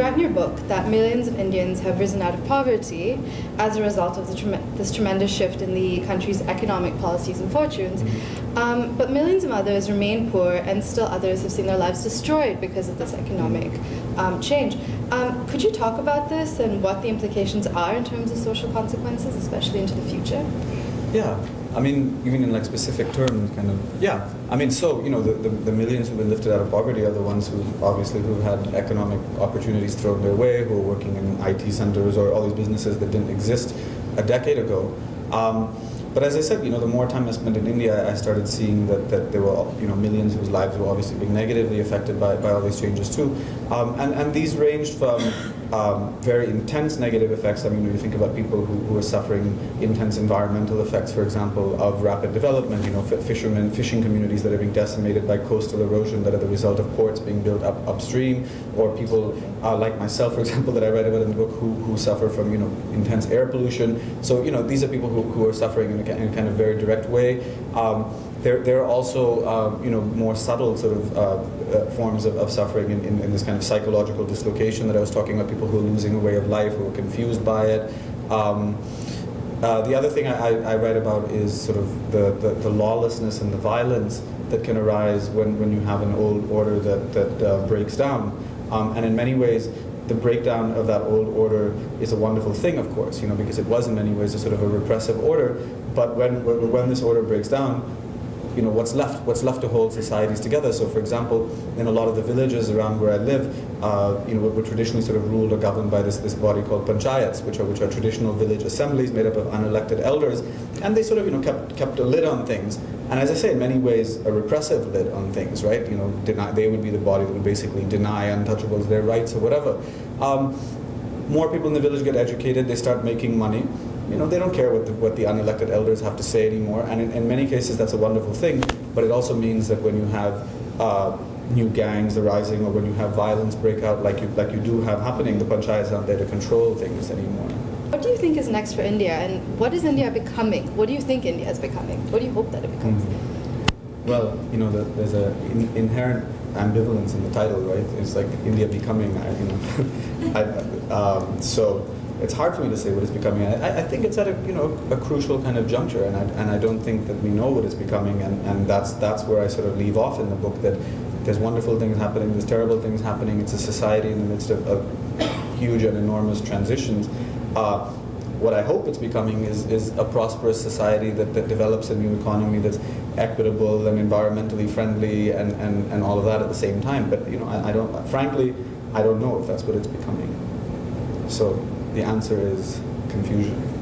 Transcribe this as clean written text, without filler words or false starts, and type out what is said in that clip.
write in your book that millions of Indians have risen out of poverty as a result of this tremendous shift in the country's economic policies and fortunes. But millions of others remain poor, and still others have seen their lives destroyed because of this economic change. Could you talk about this and what the implications are in terms of social consequences, especially into the future? Yeah. I mean, even in like specific terms, kind of, yeah. I mean, so, you know, the millions who've been lifted out of poverty are the ones who've had economic opportunities thrown their way, who are working in IT centers or all these businesses that didn't exist a decade ago. But as I said, you know, the more time I spent in India, I started seeing that there were, you know, millions whose lives were obviously being negatively affected by all these changes too. And these ranged from very intense negative effects. I mean, when you think about people who are suffering intense environmental effects, for example, of rapid development, you know, fishing communities that are being decimated by coastal erosion that are the result of ports being built upstream, or people like myself, for example, that I write about in the book, who suffer from, you know, intense air pollution. So, you know, these are people who are suffering in a kind of very direct way. There are also, you know, more subtle sort of forms of suffering in this kind of psychological dislocation that I was talking about, people who are losing a way of life, who are confused by it. The other thing I write about is sort of the lawlessness and the violence that can arise when you have an old order that breaks down. And in many ways, the breakdown of that old order is a wonderful thing, of course, you know, because it was in many ways a sort of a repressive order. But when this order breaks down, you know, what's left to hold societies together. So, for example, in a lot of the villages around where I live, you know, we're traditionally sort of ruled or governed by this body called panchayats, which are traditional village assemblies made up of unelected elders, and they sort of, you know, kept a lid on things. And as I say, in many ways, a repressive lid on things, right? You know, they would be the body that would basically deny untouchables their rights or whatever. More people in the village get educated, they start making money. You know, they don't care what the unelected elders have to say anymore, and in many cases that's a wonderful thing, but it also means that when you have new gangs arising, or when you have violence break out like you do have happening, the panchayats aren't there to control things anymore. What do you think is next for India, and what is India becoming? What do you think India is becoming? What do you hope that it becomes? Well, you know, there's an inherent ambivalence in the title, right? It's like India becoming, you know, so it's hard for me to say what it's becoming. I think it's at a crucial kind of juncture, and I don't think that we know what it's becoming, and that's where I sort of leave off in the book, that there's wonderful things happening, there's terrible things happening. It's a society in the midst of huge and enormous transitions. What I hope it's becoming is a prosperous society that develops a new economy that's equitable and environmentally friendly and all of that at the same time. But, you know, I don't know if that's what it's becoming. So the answer is confusion.